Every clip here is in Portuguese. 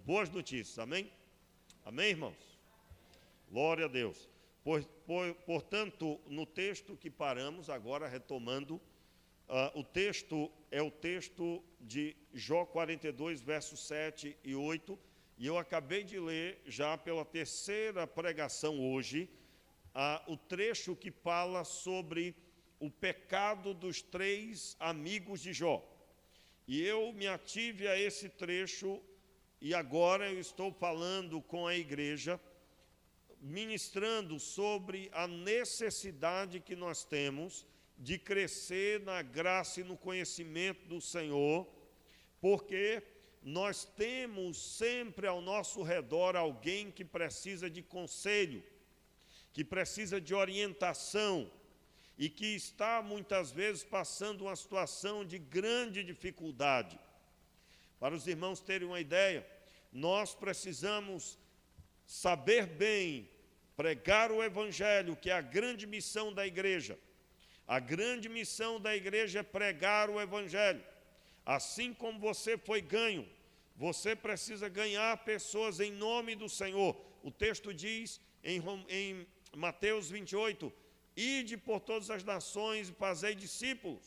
boas notícias, amém? Amém, irmãos? Glória a Deus. Portanto, no texto que paramos, agora retomando, o texto é o texto de Jó 42, versos 7 e 8, e eu acabei de ler, já pela terceira pregação hoje, o trecho que fala sobre o pecado dos 3 amigos de Jó. E eu me ative a esse trecho, e agora eu estou falando com a igreja, ministrando sobre a necessidade que nós temos de crescer na graça e no conhecimento do Senhor, porque nós temos sempre ao nosso redor alguém que precisa de conselho, que precisa de orientação e que está muitas vezes passando uma situação de grande dificuldade. Para os irmãos terem uma ideia, nós precisamos saber bem pregar o Evangelho, que é a grande missão da igreja. A grande missão da igreja é pregar o Evangelho. Assim como você foi ganho, você precisa ganhar pessoas em nome do Senhor. O texto diz em Mateus 28, ide por todas as nações e fazei discípulos.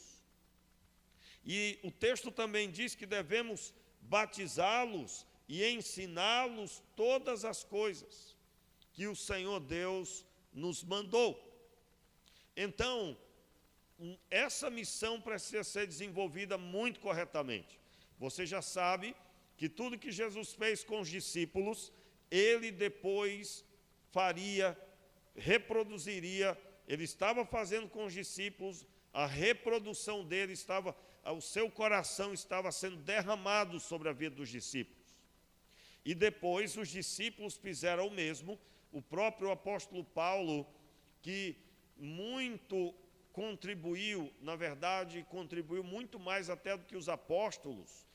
E o texto também diz que devemos batizá-los e ensiná-los todas as coisas que o Senhor Deus nos mandou. Então, essa missão precisa ser desenvolvida muito corretamente. Você já sabe que tudo que Jesus fez com os discípulos, ele depois faria, reproduziria. Ele estava fazendo com os discípulos, a reprodução dele estava, o seu coração estava sendo derramado sobre a vida dos discípulos. E depois os discípulos fizeram o mesmo. O próprio apóstolo Paulo, que muito contribuiu, na verdade, contribuiu muito mais até do que os apóstolos,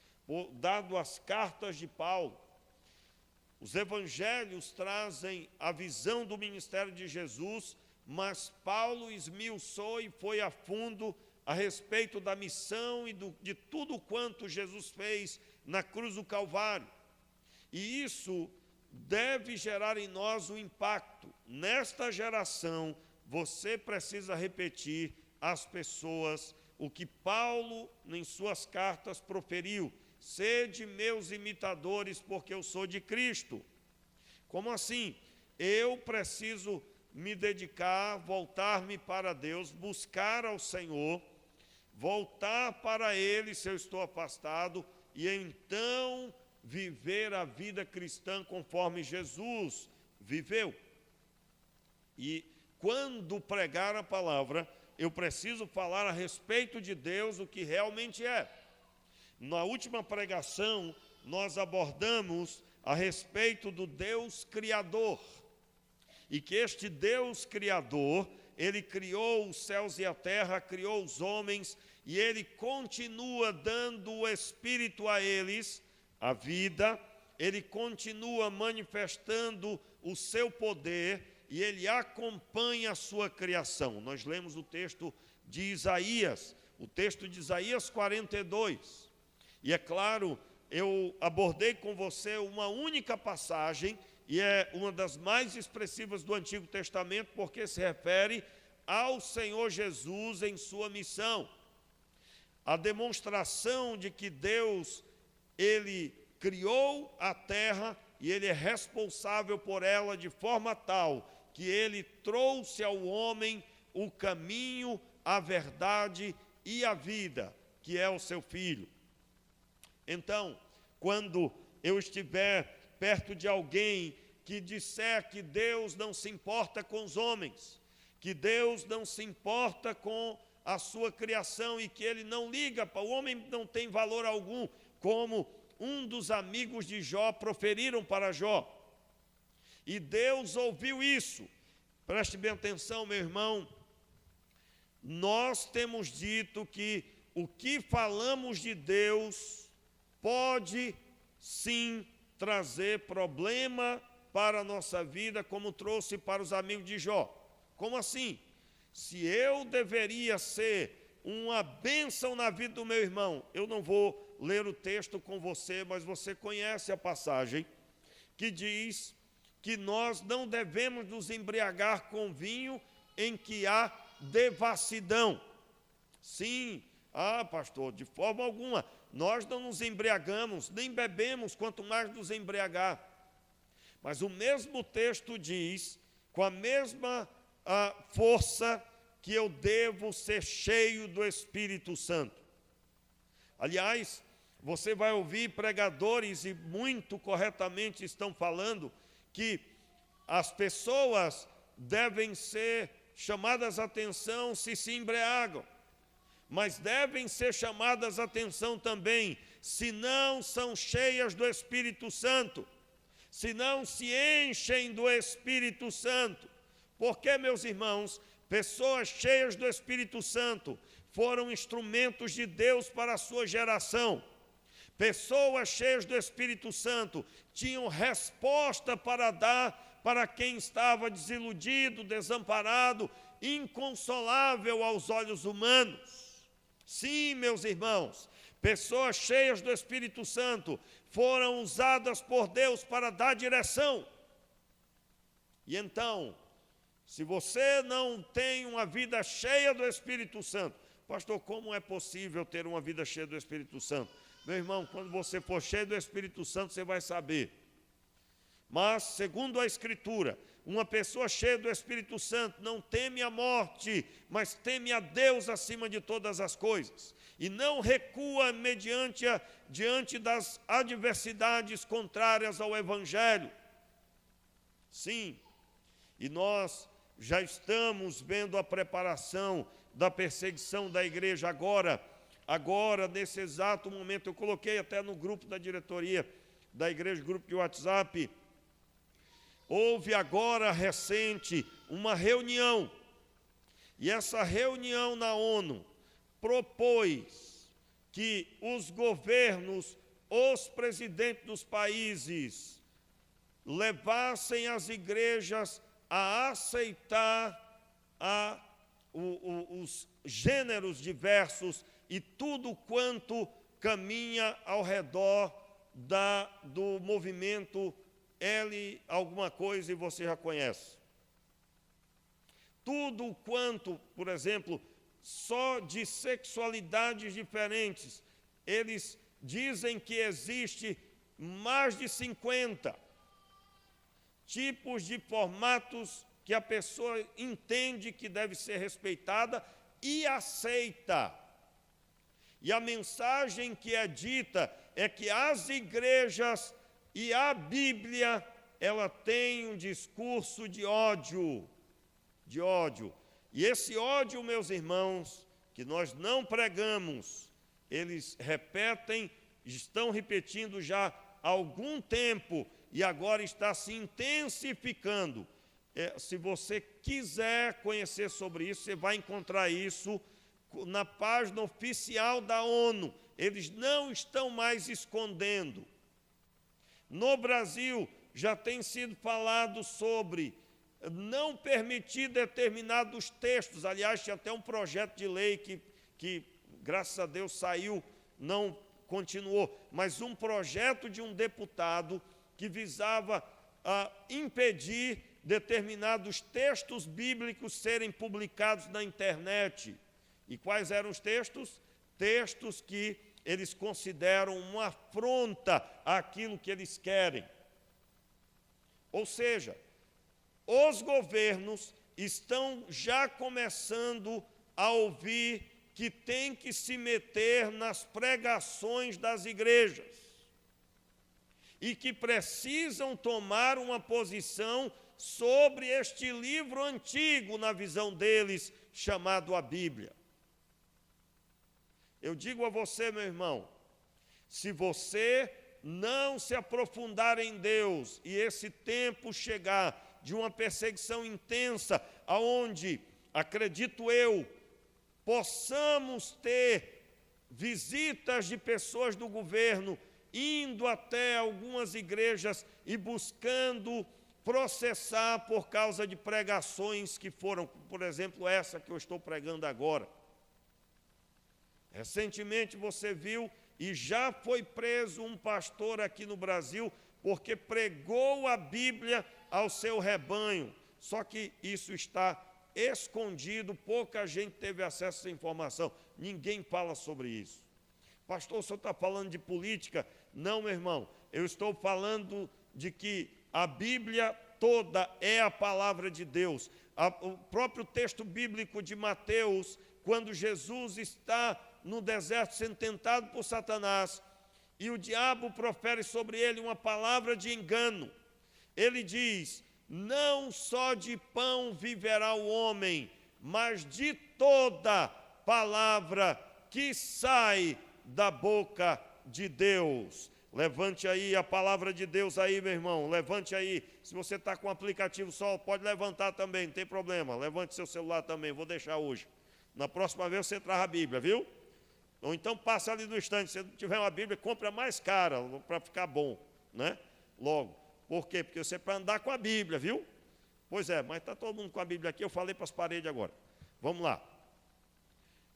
dado as cartas de Paulo. Os evangelhos trazem a visão do ministério de Jesus, mas Paulo esmiuçou e foi a fundo a respeito da missão e de tudo quanto Jesus fez na cruz do Calvário. E isso deve gerar em nós um impacto. Nesta geração, você precisa repetir às pessoas o que Paulo, em suas cartas, proferiu: sede meus imitadores, porque eu sou de Cristo. Como assim? Eu preciso me dedicar, voltar-me para Deus, buscar ao Senhor, voltar para Ele se eu estou afastado, e então viver a vida cristã conforme Jesus viveu. E quando pregar a palavra, eu preciso falar a respeito de Deus, o que realmente é. Na última pregação, nós abordamos a respeito do Deus Criador. E que este Deus Criador, Ele criou os céus e a terra, criou os homens, e Ele continua dando o Espírito a eles, a vida, Ele continua manifestando o seu poder, e Ele acompanha a sua criação. Nós lemos o texto de Isaías, o texto de Isaías 42. E é claro, eu abordei com você uma única passagem, e é uma das mais expressivas do Antigo Testamento, porque se refere ao Senhor Jesus em sua missão. A demonstração de que Deus, Ele criou a terra e Ele é responsável por ela de forma tal que Ele trouxe ao homem o caminho, a verdade e a vida, que é o seu Filho. Então, quando eu estiver perto de alguém que disser que Deus não se importa com os homens, que Deus não se importa com a sua criação e que Ele não liga, o homem não tem valor algum, como um dos amigos de Jó proferiram para Jó. E Deus ouviu isso. Preste bem atenção, meu irmão. Nós temos dito que o que falamos de Deus pode sim trazer problema para a nossa vida, como trouxe para os amigos de Jó. Como assim? Se eu deveria ser uma bênção na vida do meu irmão, eu não vou ler o texto com você, mas você conhece a passagem que diz que nós não devemos nos embriagar com vinho em que há devassidão. Sim, pastor, de forma alguma, nós não nos embriagamos, nem bebemos, quanto mais nos embriagar. Mas o mesmo texto diz, com a mesma força, que eu devo ser cheio do Espírito Santo. Aliás, você vai ouvir pregadores, e muito corretamente estão falando, que as pessoas devem ser chamadas a atenção se embriagam, mas devem ser chamadas a atenção também se não são cheias do Espírito Santo, se não se enchem do Espírito Santo. Porque, meus irmãos, pessoas cheias do Espírito Santo foram instrumentos de Deus para a sua geração. Pessoas cheias do Espírito Santo tinham resposta para dar para quem estava desiludido, desamparado, inconsolável aos olhos humanos. Sim, meus irmãos, pessoas cheias do Espírito Santo foram usadas por Deus para dar direção. E então, se você não tem uma vida cheia do Espírito Santo, pastor, como é possível ter uma vida cheia do Espírito Santo? Meu irmão, quando você for cheio do Espírito Santo, você vai saber. Mas, segundo a Escritura, uma pessoa cheia do Espírito Santo não teme a morte, mas teme a Deus acima de todas as coisas. E não recua diante das adversidades contrárias ao Evangelho. Sim, e nós já estamos vendo a preparação da perseguição da igreja agora, nesse exato momento. Eu coloquei até no grupo da diretoria da igreja, grupo de WhatsApp. Houve agora, recente, uma reunião, e essa reunião na ONU propôs que os governos, os presidentes dos países, levassem as igrejas a aceitar os gêneros diversos e tudo quanto caminha ao redor do movimento L alguma coisa, e você já conhece. Tudo quanto, por exemplo, só de sexualidades diferentes, eles dizem que existe mais de 50 tipos de formatos que a pessoa entende que deve ser respeitada e aceita. E a mensagem que é dita é que as igrejas e a Bíblia, ela tem um discurso de ódio. E esse ódio, meus irmãos, que nós não pregamos, eles estão repetindo já há algum tempo, e agora está se intensificando. Se você quiser conhecer sobre isso, você vai encontrar isso na página oficial da ONU. Eles não estão mais escondendo. No Brasil, já tem sido falado sobre não permitir determinados textos. Aliás, tinha até um projeto de lei que graças a Deus, saiu, não continuou, mas um projeto de um deputado que visava impedir determinados textos bíblicos serem publicados na internet. E quais eram os textos? Textos que eles consideram uma afronta àquilo que eles querem. Ou seja, os governos estão já começando a ouvir que tem que se meter nas pregações das igrejas e que precisam tomar uma posição sobre este livro antigo, na visão deles, chamado a Bíblia. Eu digo a você, meu irmão, se você não se aprofundar em Deus e esse tempo chegar de uma perseguição intensa, aonde, acredito eu, possamos ter visitas de pessoas do governo indo até algumas igrejas e buscando processar por causa de pregações que foram, por exemplo, essa que eu estou pregando agora. Recentemente você viu e já foi preso um pastor aqui no Brasil porque pregou a Bíblia ao seu rebanho. Só que isso está escondido, pouca gente teve acesso a essa informação. Ninguém fala sobre isso. Pastor, o senhor está falando de política? Não, meu irmão. Eu estou falando de que a Bíblia toda é a palavra de Deus. O próprio texto bíblico de Mateus, quando Jesus está no deserto sendo tentado por Satanás, e o diabo profere sobre ele uma palavra de engano. Ele diz: não só de pão viverá o homem, mas de toda palavra que sai da boca de Deus. Levante aí a palavra de Deus aí, meu irmão, levante aí. Se você está com o aplicativo só, pode levantar também, não tem problema. Levante seu celular também, vou deixar hoje. Na próxima vez você traz a Bíblia, viu? Ou então passa ali no estande, se não tiver uma Bíblia, compra a mais cara, para ficar bom, né? Logo. Por quê? Porque você é para andar com a Bíblia, viu? Pois é, mas está todo mundo com a Bíblia aqui, eu falei para as paredes agora. Vamos lá.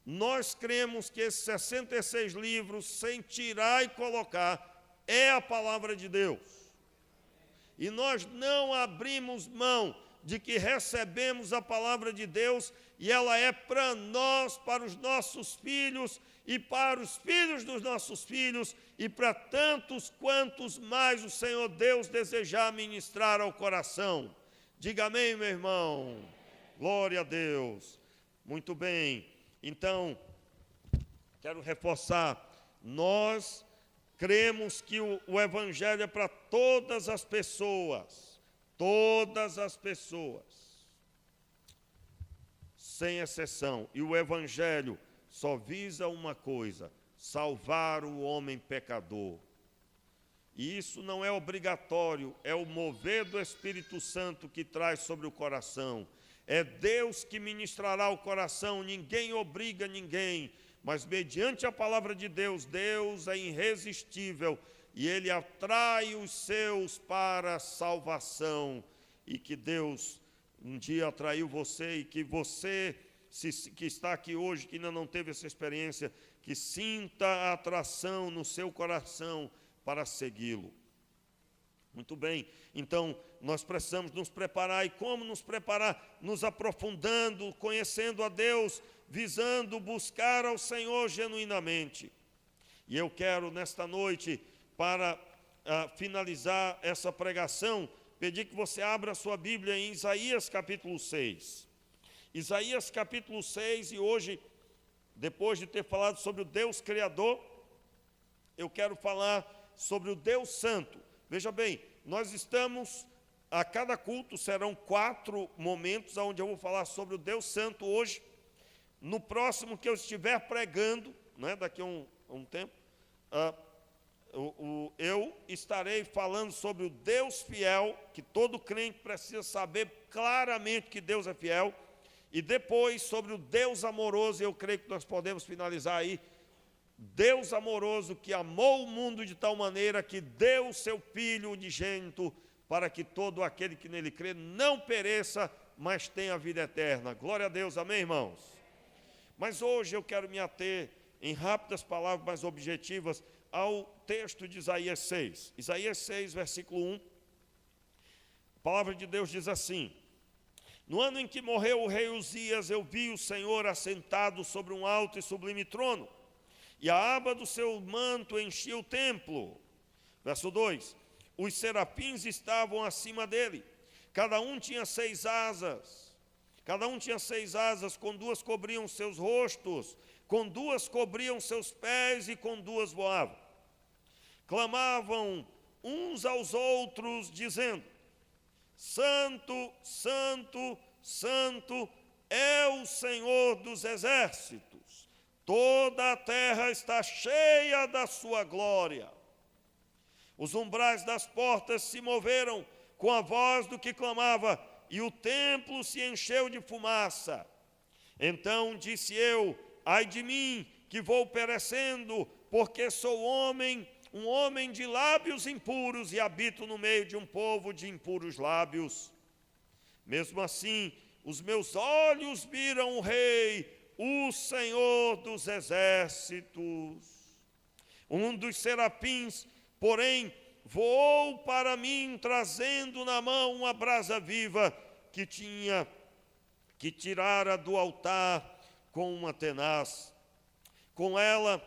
Nós cremos que esses 66 livros, sem tirar e colocar, é a palavra de Deus. E nós não abrimos mão de que recebemos a palavra de Deus e ela é para nós, para os nossos filhos e para os filhos dos nossos filhos e para tantos quantos mais o Senhor Deus desejar ministrar ao coração. Diga amém, meu irmão. Glória a Deus. Muito bem. Então, quero reforçar, nós cremos que o Evangelho é para todas as pessoas, sem exceção. E o Evangelho só visa uma coisa: salvar o homem pecador. E isso não é obrigatório, é o mover do Espírito Santo que traz sobre o coração. É Deus que ministrará o coração, ninguém obriga ninguém. Mas mediante a palavra de Deus, Deus é irresistível e Ele atrai os seus para a salvação. E que Deus um dia atraiu você e que você que está aqui hoje, que ainda não teve essa experiência, que sinta a atração no seu coração para segui-lo. Muito bem, então nós precisamos nos preparar. E como nos preparar? Nos aprofundando, conhecendo a Deus, visando buscar ao Senhor genuinamente. E eu quero nesta noite, para finalizar essa pregação, pedir que você abra a sua Bíblia em Isaías capítulo 6. Isaías capítulo 6, e hoje, depois de ter falado sobre o Deus Criador, eu quero falar sobre o Deus Santo. Veja bem, nós estamos, a cada culto serão 4 momentos onde eu vou falar sobre o Deus Santo hoje. No próximo que eu estiver pregando, né, daqui a um tempo, eu estarei falando sobre o Deus fiel, que todo crente precisa saber claramente que Deus é fiel, e depois sobre o Deus amoroso. Eu creio que nós podemos finalizar aí. Deus amoroso que amou o mundo de tal maneira que deu o seu Filho unigênito para que todo aquele que nele crê não pereça, mas tenha a vida eterna. Glória a Deus, amém, irmãos? Mas hoje eu quero me ater, em rápidas palavras mais objetivas, ao texto de Isaías 6. Isaías 6, versículo 1. A palavra de Deus diz assim: no ano em que morreu o rei Uzias, eu vi o Senhor assentado sobre um alto e sublime trono, e a aba do seu manto enchia o templo. Verso 2. Os serafins estavam acima dele, cada um tinha 6 asas. Cada um tinha 6 asas, com 2 cobriam seus rostos, com 2 cobriam seus pés e com 2 voavam. Clamavam uns aos outros, dizendo: Santo, Santo, Santo é o Senhor dos exércitos. Toda a terra está cheia da sua glória. Os umbrais das portas se moveram com a voz do que clamava, e o templo se encheu de fumaça. Então disse eu: ai de mim, que vou perecendo, porque sou um homem de lábios impuros, e habito no meio de um povo de impuros lábios. Mesmo assim, os meus olhos viram o Rei, o Senhor dos exércitos. Um dos serafins, porém, voou para mim, trazendo na mão uma brasa viva que tirara do altar com uma tenaz. Com ela,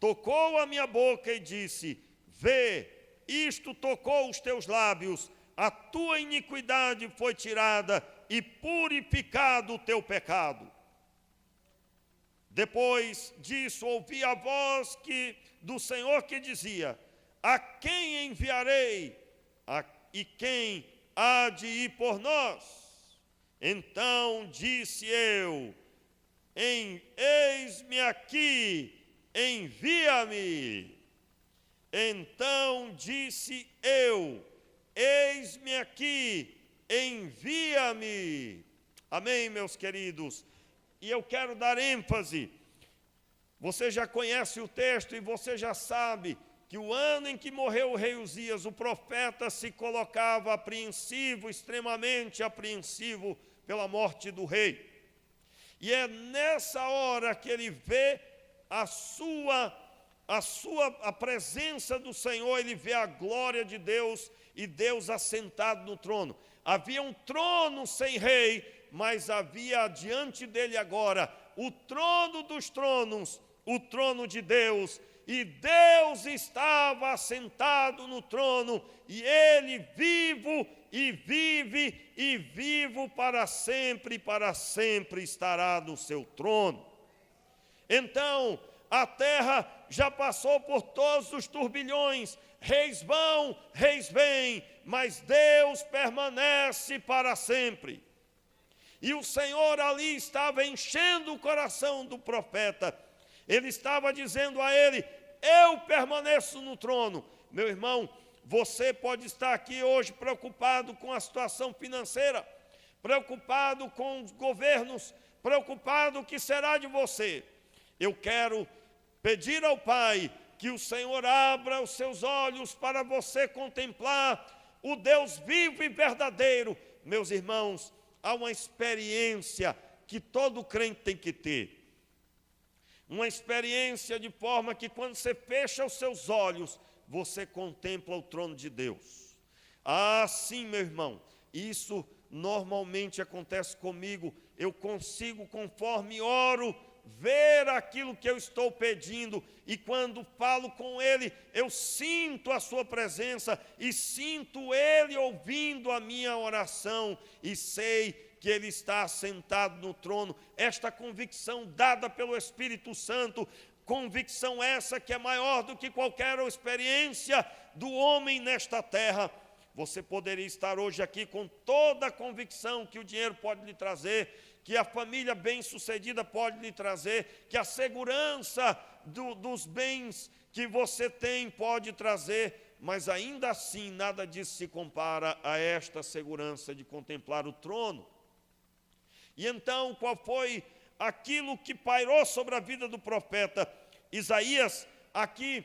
tocou a minha boca e disse: vê, isto tocou os teus lábios, a tua iniquidade foi tirada e purificado o teu pecado. Depois disso, ouvi a voz do Senhor que dizia: a quem enviarei? E quem há de ir por nós? Então disse eu: eis-me aqui, envia-me. Então disse eu: eis-me aqui, envia-me. Amém, meus queridos? E eu quero dar ênfase. Você já conhece o texto e você já sabe que o ano em que morreu o rei Uzias, o profeta se colocava apreensivo, extremamente apreensivo pela morte do rei. E é nessa hora que ele vê a presença do Senhor, ele vê a glória de Deus e Deus assentado no trono. Havia um trono sem rei, mas havia diante dele agora o trono dos tronos, o trono de Deus. E Deus estava assentado no trono, e ele vivo e vive e vivo para sempre estará no seu trono. Então, a terra já passou por todos os turbilhões, reis vão, reis vêm, mas Deus permanece para sempre. E o Senhor ali estava enchendo o coração do profeta. Ele estava dizendo a ele: eu permaneço no trono. Meu irmão, você pode estar aqui hoje preocupado com a situação financeira, preocupado com os governos, preocupado o que será de você. Eu quero pedir ao Pai que o Senhor abra os seus olhos para você contemplar o Deus vivo e verdadeiro. Meus irmãos, há uma experiência que todo crente tem que ter. Uma experiência de forma que quando você fecha os seus olhos, você contempla o trono de Deus. Ah, sim, meu irmão, isso normalmente acontece comigo. Eu consigo, conforme oro, ver aquilo que eu estou pedindo, e quando falo com Ele, eu sinto a sua presença, e sinto Ele ouvindo a minha oração, e sei que Ele está sentado no trono. Esta convicção dada pelo Espírito Santo, convicção essa que é maior do que qualquer experiência do homem nesta terra. Você poderia estar hoje aqui com toda a convicção que o dinheiro pode lhe trazer, que a família bem-sucedida pode lhe trazer, que a segurança dos bens que você tem pode trazer, mas ainda assim nada disso se compara a esta segurança de contemplar o trono. E então, qual foi aquilo que pairou sobre a vida do profeta Isaías? Aqui,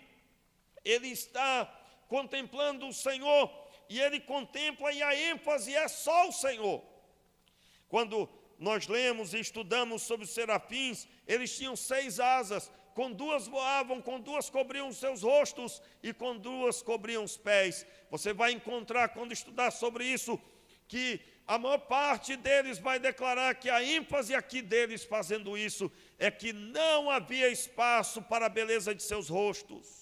ele está contemplando o Senhor, e ele contempla, e a ênfase é só o Senhor. Quando nós lemos e estudamos sobre os serafins, eles tinham 6 asas, com 2 voavam, com 2 cobriam os seus rostos, e com 2 cobriam os pés. Você vai encontrar, quando estudar sobre isso, que a maior parte deles vai declarar que a ênfase aqui deles fazendo isso é que não havia espaço para a beleza de seus rostos.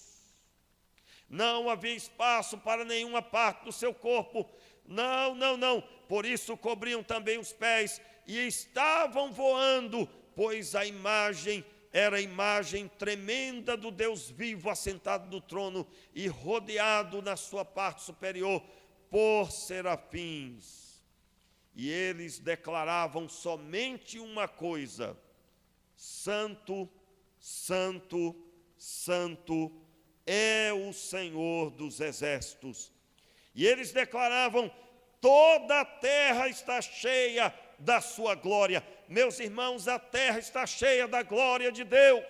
Não havia espaço para nenhuma parte do seu corpo. Não. Por isso cobriam também os pés e estavam voando, pois a imagem era a imagem tremenda do Deus vivo assentado no trono e rodeado na sua parte superior por serafins. E eles declaravam somente uma coisa: Santo, Santo, Santo é o Senhor dos exércitos. E eles declaravam: toda a terra está cheia da sua glória. Meus irmãos, a terra está cheia da glória de Deus.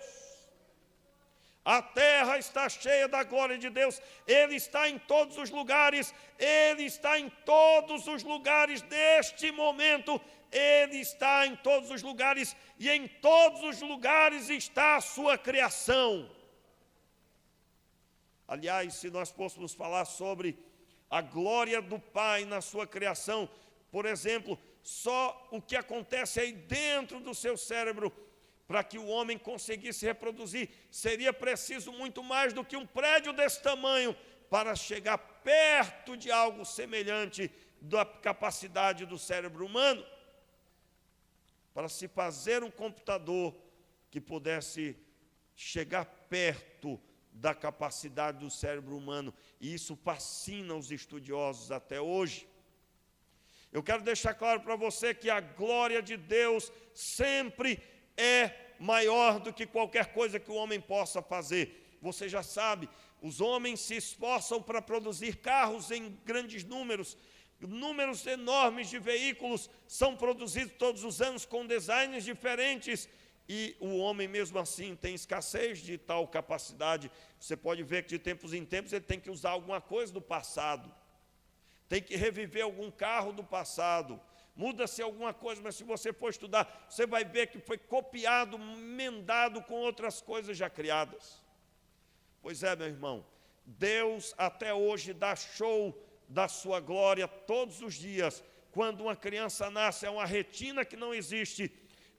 A terra está cheia da glória de Deus. Ele está em todos os lugares. Ele está em todos os lugares deste momento. Ele está em todos os lugares. E em todos os lugares está a sua criação. Aliás, se nós fôssemos falar sobre a glória do Pai na sua criação, por exemplo, só o que acontece aí dentro do seu cérebro para que o homem conseguisse reproduzir, seria preciso muito mais do que um prédio desse tamanho para chegar perto de algo semelhante da capacidade do cérebro humano, para se fazer um computador que pudesse chegar perto da capacidade do cérebro humano, e isso fascina os estudiosos até hoje. Eu quero deixar claro para você que a glória de Deus sempre é maior do que qualquer coisa que o homem possa fazer. Você já sabe, os homens se esforçam para produzir carros em grandes números enormes de veículos são produzidos todos os anos com designs diferentes, e o homem mesmo assim tem escassez de tal capacidade. Você pode ver que de tempos em tempos ele tem que usar alguma coisa do passado, tem que reviver algum carro do passado, muda-se alguma coisa, mas se você for estudar, você vai ver que foi copiado, emendado com outras coisas já criadas. Pois é, meu irmão, Deus até hoje dá show da sua glória todos os dias. Quando uma criança nasce, é uma retina que não existe,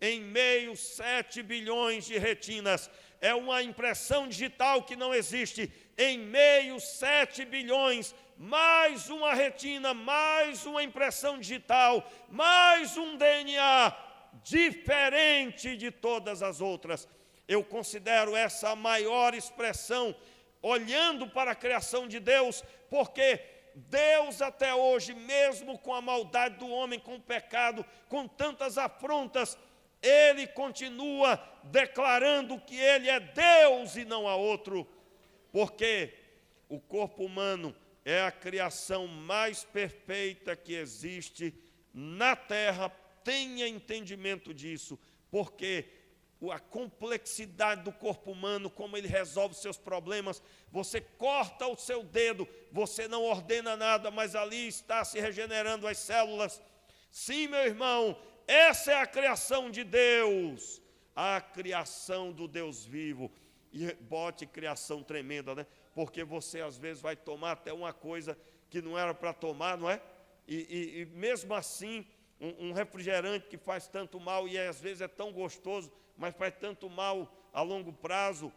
em meio 7 bilhões de retinas, é uma impressão digital que não existe, em meio 7 bilhões, mais uma retina, mais uma impressão digital, mais um DNA diferente de todas as outras. Eu considero essa a maior expressão, olhando para a criação de Deus, porque Deus até hoje, mesmo com a maldade do homem, com o pecado, com tantas afrontas, Ele continua declarando que Ele é Deus e não há outro, porque o corpo humano é a criação mais perfeita que existe na terra. Tenha entendimento disso, porque a complexidade do corpo humano, como ele resolve seus problemas, você corta o seu dedo, você não ordena nada, mas ali está se regenerando as células. Sim, meu irmão, essa é a criação de Deus, a criação do Deus vivo. E bote criação tremenda, né? Porque você às vezes vai tomar até uma coisa que não era para tomar, não é? E mesmo assim, um refrigerante que faz tanto mal, e às vezes é tão gostoso, mas faz tanto mal a longo prazo,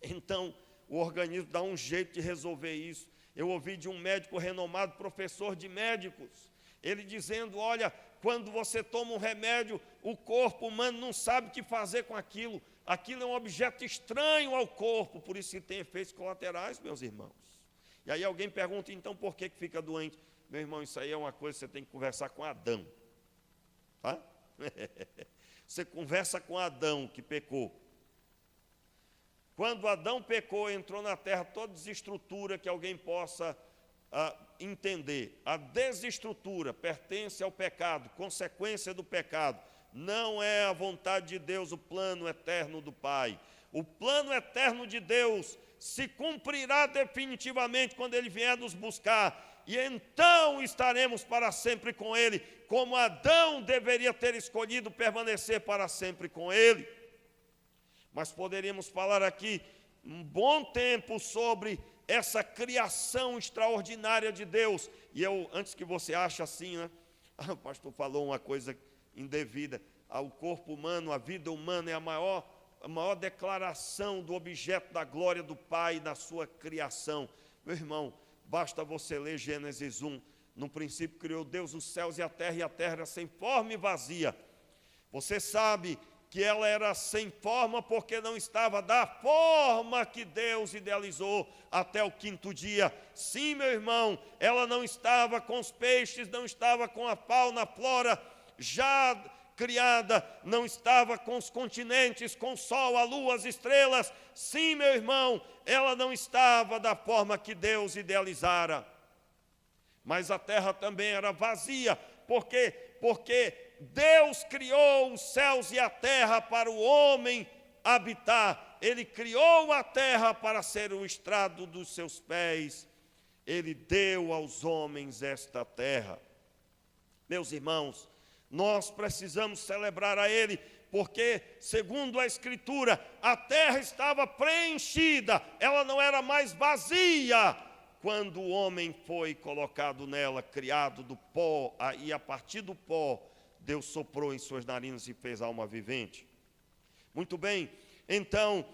então o organismo dá um jeito de resolver isso. Eu ouvi de um médico renomado, professor de médicos, ele dizendo: olha, quando você toma um remédio, o corpo humano não sabe o que fazer com aquilo, aquilo é um objeto estranho ao corpo, por isso que tem efeitos colaterais, meus irmãos. E aí alguém pergunta: então por que fica doente? Meu irmão, isso aí é uma coisa que você tem que conversar com Adão, tá? Você conversa com Adão que pecou. Quando Adão pecou, entrou na terra toda desestrutura que alguém possa entender. A desestrutura pertence ao pecado, consequência do pecado. Não é a vontade de Deus, o plano eterno do Pai. O plano eterno de Deus se cumprirá definitivamente quando Ele vier nos buscar. E então estaremos para sempre com Ele, como Adão deveria ter escolhido permanecer para sempre com Ele. Mas poderíamos falar aqui um bom tempo sobre essa criação extraordinária de Deus. E eu, antes que você ache assim, né? O pastor falou uma coisa indevida. O corpo humano, a vida humana é a maior declaração do objeto da glória do Pai na sua criação. Meu irmão, basta você ler Gênesis 1. No princípio criou Deus os céus e a terra era sem forma e vazia. Você sabe que ela era sem forma porque não estava da forma que Deus idealizou até o 5º dia. Sim, meu irmão, ela não estava com os peixes, não estava com a fauna, a flora já criada, não estava com os continentes, com o sol, a lua, as estrelas. Sim, meu irmão, ela não estava da forma que Deus idealizara. Mas a terra também era vazia, porque Deus criou os céus e a terra para o homem habitar. Ele criou a terra para ser o estrado dos seus pés. Ele deu aos homens esta terra. Meus irmãos, nós precisamos celebrar a Ele, porque, segundo a Escritura, a terra estava preenchida, ela não era mais vazia, quando o homem foi colocado nela, criado do pó, e a partir do pó, Deus soprou em suas narinas e fez alma vivente. Muito bem, então,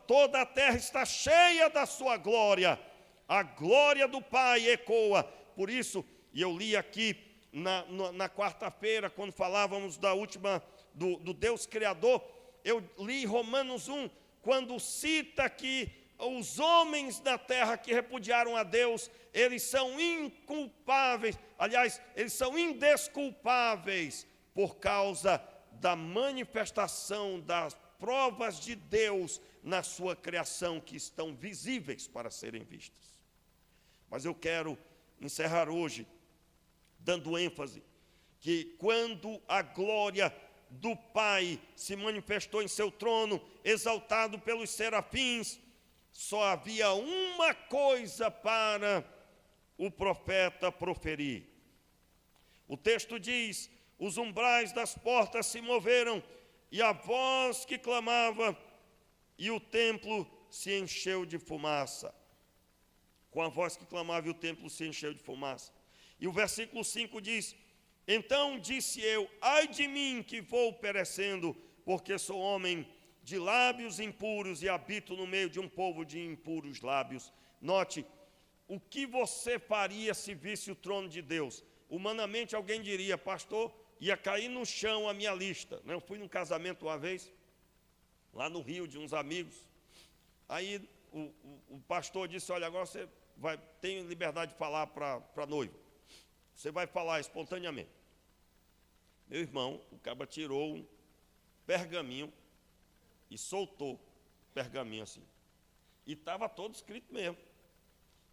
toda a terra está cheia da sua glória, a glória do Pai ecoa. Por isso, e eu li aqui na quarta-feira, quando falávamos da última, do Deus Criador, eu li Romanos 1, quando cita que os homens da terra que repudiaram a Deus, eles são inculpáveis, aliás, eles são indesculpáveis, por causa da manifestação das provas de Deus na sua criação, que estão visíveis para serem vistas. Mas eu quero encerrar hoje dando ênfase que quando a glória do Pai se manifestou em seu trono, exaltado pelos serafins, só havia uma coisa para o profeta proferir. O texto diz: os umbrais das portas se moveram, e a voz que clamava, e o templo se encheu de fumaça. Com a voz que clamava, e o templo se encheu de fumaça. E o versículo 5 diz: então disse eu, ai de mim que vou perecendo, porque sou homem de lábios impuros e habito no meio de um povo de impuros lábios. Note, o que você faria se visse o trono de Deus? Humanamente alguém diria: pastor, ia cair no chão a minha lista. Eu fui num casamento uma vez, lá no Rio, de uns amigos. Aí o pastor disse: olha, agora você tem liberdade de falar para a noiva. Você vai falar espontaneamente. Meu irmão, o cabra tirou um pergaminho e soltou o pergaminho assim. E estava todo escrito mesmo.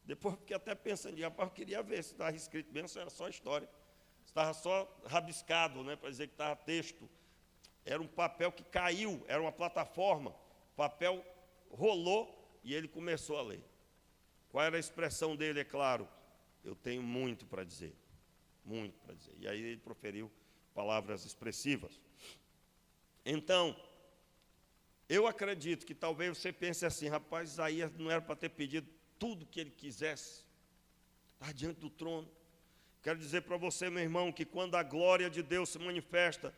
Depois fiquei até pensando, rapaz, eu queria ver se estava escrito mesmo, se era só história. Estava só rabiscado, para dizer que estava texto. Era um papel que caiu, era uma plataforma. O papel rolou e ele começou a ler. Qual era a expressão dele? É claro, eu tenho muito para dizer. Muito para dizer. E aí ele proferiu palavras expressivas. Então, eu acredito que talvez você pense assim: rapaz, Isaías não era para ter pedido tudo que ele quisesse, está diante do trono. Quero dizer para você, meu irmão, que quando a glória de Deus se manifesta,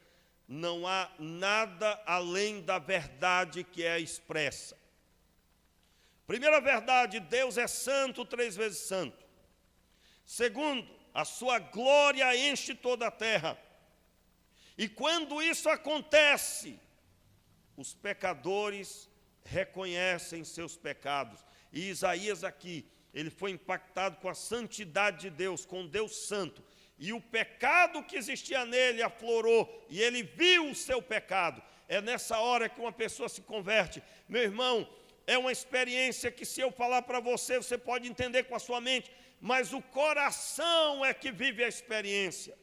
não há nada além da verdade que é expressa. Primeira verdade: Deus é santo, 3 vezes santo. Segundo, a sua glória enche toda a terra. E quando isso acontece, os pecadores reconhecem seus pecados. E Isaías aqui, ele foi impactado com a santidade de Deus, com Deus santo. E o pecado que existia nele aflorou, e ele viu o seu pecado. É nessa hora que uma pessoa se converte. Meu irmão, é uma experiência que, se eu falar para você, você pode entender com a sua mente, mas o coração é que vive a experiência.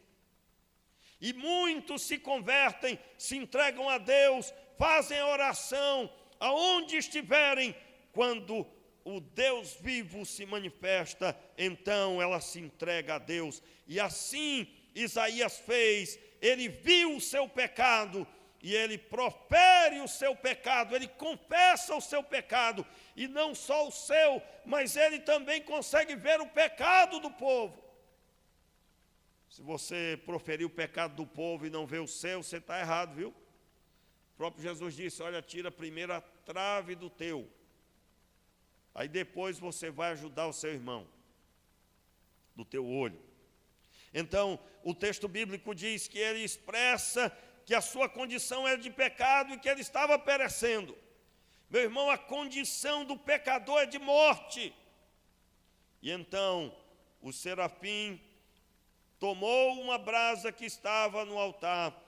E muitos se convertem, se entregam a Deus, fazem a oração, aonde estiverem. Quando o Deus vivo se manifesta, então ela se entrega a Deus. E assim Isaías fez. Ele viu o seu pecado e ele profere o seu pecado, ele confessa o seu pecado, e não só o seu, mas ele também consegue ver o pecado do povo. Se você proferir o pecado do povo e não vê o seu, você está errado, viu? O próprio Jesus disse: olha, tira primeiro a trave do teu, aí depois você vai ajudar o seu irmão, do teu olho. Então, o texto bíblico diz que ele expressa que a sua condição era de pecado e que ele estava perecendo. Meu irmão, a condição do pecador é de morte. E então, o serafim tomou uma brasa que estava no altar,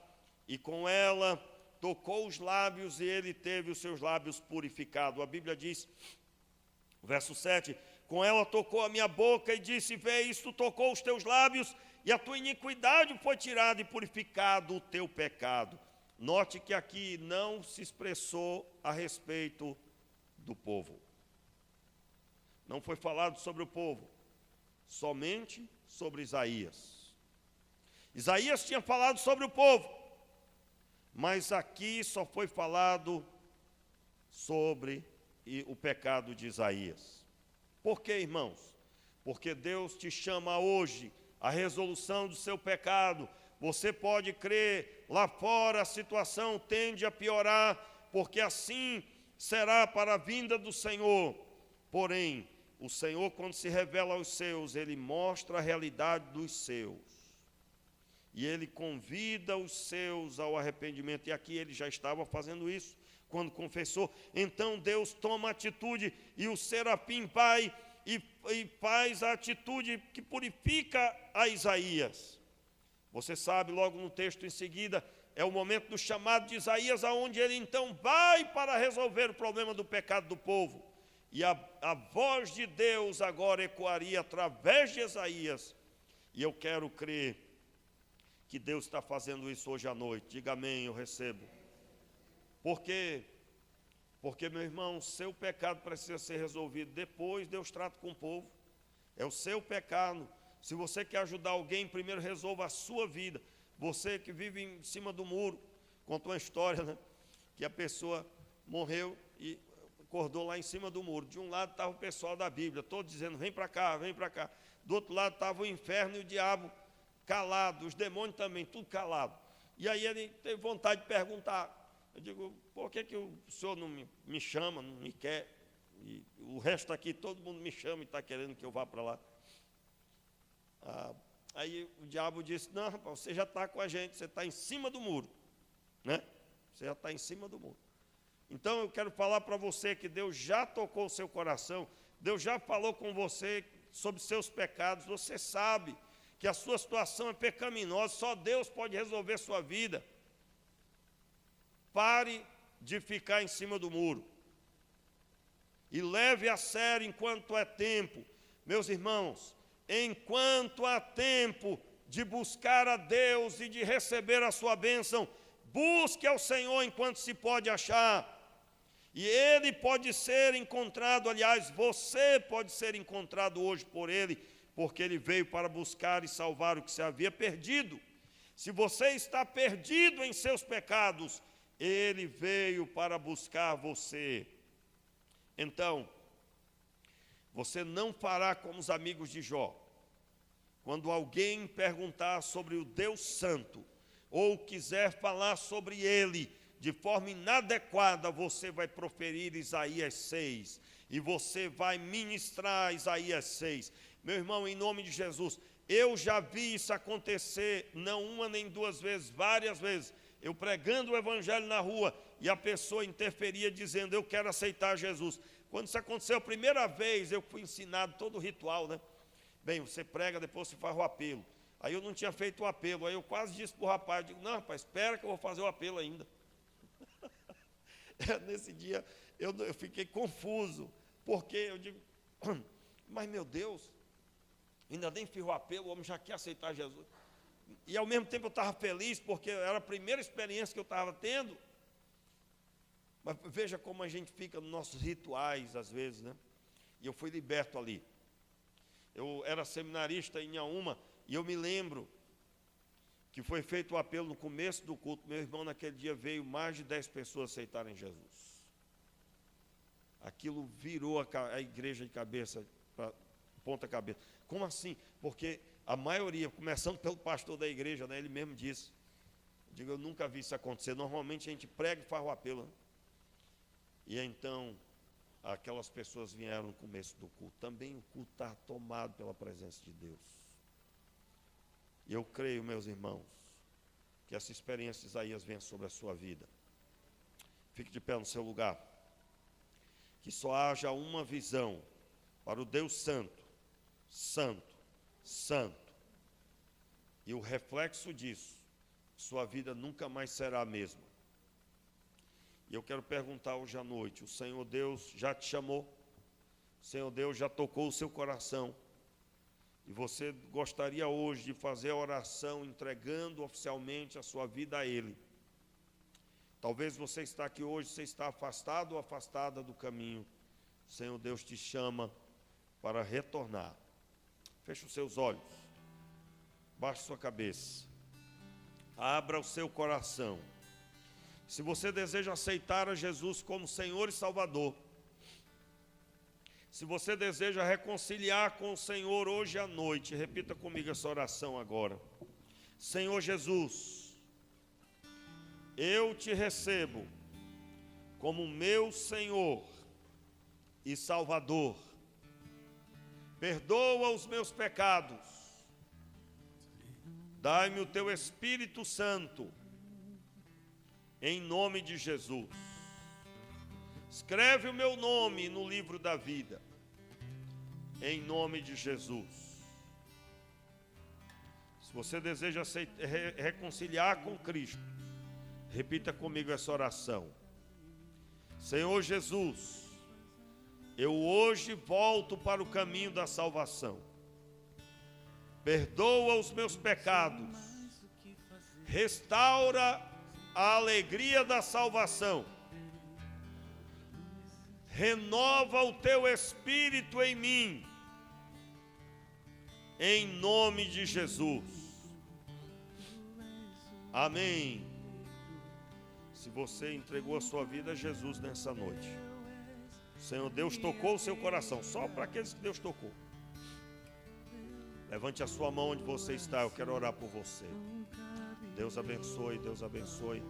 e com ela tocou os lábios, e ele teve os seus lábios purificados. A Bíblia diz, verso 7, com ela tocou a minha boca e disse: vê, isto tocou os teus lábios, e a tua iniquidade foi tirada e purificado o teu pecado. Note que aqui não se expressou a respeito do povo. Não foi falado sobre o povo, somente sobre Isaías. Isaías tinha falado sobre o povo. Mas aqui só foi falado sobre o pecado de Isaías. Por quê, irmãos? Porque Deus te chama hoje à resolução do seu pecado. Você pode crer, lá fora a situação tende a piorar, porque assim será para a vinda do Senhor. Porém, o Senhor, quando se revela aos seus, Ele mostra a realidade dos seus. E Ele convida os seus ao arrependimento. E aqui Ele já estava fazendo isso, quando confessou. Então Deus toma atitude, e o serafim vai e faz a atitude que purifica a Isaías. Você sabe, logo no texto em seguida, é o momento do chamado de Isaías, aonde ele então vai para resolver o problema do pecado do povo. E a voz de Deus agora ecoaria através de Isaías. E eu quero crer que Deus está fazendo isso hoje à noite. Diga amém, eu recebo. Por quê? Porque, meu irmão, o seu pecado precisa ser resolvido. Depois Deus trata com o povo. É o seu pecado. Se você quer ajudar alguém, primeiro resolva a sua vida. Você que vive em cima do muro, conta uma história, né? Que a pessoa morreu e acordou lá em cima do muro. De um lado estava o pessoal da Bíblia, todos dizendo, vem para cá, vem para cá. Do outro lado estava o inferno e o diabo calado, os demônios também, tudo calado. E aí ele teve vontade de perguntar. Eu digo, por que o senhor não me chama, não me quer? E o resto aqui, todo mundo me chama e está querendo que eu vá para lá. Aí o diabo disse, não, rapaz, você já está com a gente, você está em cima do muro, né? Você já está em cima do muro. Então eu quero falar para você que Deus já tocou o seu coração, Deus já falou com você sobre seus pecados, você sabe que a sua situação é pecaminosa, só Deus pode resolver sua vida. Pare de ficar em cima do muro e leve a sério enquanto é tempo. Meus irmãos, enquanto há tempo de buscar a Deus e de receber a sua bênção, busque ao Senhor enquanto se pode achar. E Ele pode ser encontrado, aliás, você pode ser encontrado hoje por Ele, porque Ele veio para buscar e salvar o que se havia perdido. Se você está perdido em seus pecados, Ele veio para buscar você. Então, você não fará como os amigos de Jó. Quando alguém perguntar sobre o Deus Santo, ou quiser falar sobre Ele de forma inadequada, você vai proferir Isaías 6, e você vai ministrar Isaías 6. Meu irmão, em nome de Jesus, eu já vi isso acontecer, não uma nem duas vezes, várias vezes. Eu pregando o evangelho na rua, e a pessoa interferia dizendo, eu quero aceitar Jesus. Quando isso aconteceu a primeira vez, eu fui ensinado todo o ritual, né? Bem, você prega, depois você faz o apelo. Aí eu não tinha feito o apelo, aí eu quase disse para o rapaz, eu digo, não, rapaz, espera que eu vou fazer o apelo ainda. Nesse dia eu fiquei confuso, porque eu digo, mas meu Deus, ainda nem fiz o apelo, o homem já quer aceitar Jesus. E ao mesmo tempo eu estava feliz, porque era a primeira experiência que eu estava tendo. Mas veja como a gente fica nos nossos rituais, às vezes, né? E eu fui liberto ali. Eu era seminarista em Inhaúma, e eu me lembro que foi feito o apelo no começo do culto. Meu irmão, naquele dia veio mais de 10 pessoas aceitarem Jesus. Aquilo virou a igreja de cabeça, para ponta cabeça. Como assim? Porque a maioria, começando pelo pastor da igreja, né, ele mesmo disse, eu nunca vi isso acontecer. Normalmente a gente prega e faz o apelo, né? E então, aquelas pessoas vieram no começo do culto. Também o culto está tomado pela presença de Deus. E eu creio, meus irmãos, que essa experiência de Isaías venha sobre a sua vida. Fique de pé no seu lugar. Que só haja uma visão para o Deus Santo, Santo, Santo. E o reflexo disso, sua vida nunca mais será a mesma. E eu quero perguntar hoje à noite, o Senhor Deus já te chamou? O Senhor Deus já tocou o seu coração? E você gostaria hoje de fazer a oração entregando oficialmente a sua vida a Ele? Talvez você está aqui hoje, você está afastado ou afastada do caminho. O Senhor Deus te chama para retornar. Feche os seus olhos. Baixe sua cabeça. Abra o seu coração. Se você deseja aceitar a Jesus como Senhor e Salvador, se você deseja reconciliar com o Senhor hoje à noite, repita comigo essa oração agora. Senhor Jesus, eu te recebo como meu Senhor e Salvador. Perdoa os meus pecados. Dai-me o teu Espírito Santo, em nome de Jesus. Escreve o meu nome no livro da vida, em nome de Jesus. Se você deseja reconciliar com Cristo, repita comigo essa oração. Senhor Jesus, eu hoje volto para o caminho da salvação. Perdoa os meus pecados. Restaura a alegria da salvação. Renova o teu Espírito em mim. Em nome de Jesus. Amém. Se você entregou a sua vida a Jesus nessa noite, Senhor Deus tocou o seu coração, só para aqueles que Deus tocou. Levante a sua mão onde você está, eu quero orar por você. Deus abençoe, Deus abençoe.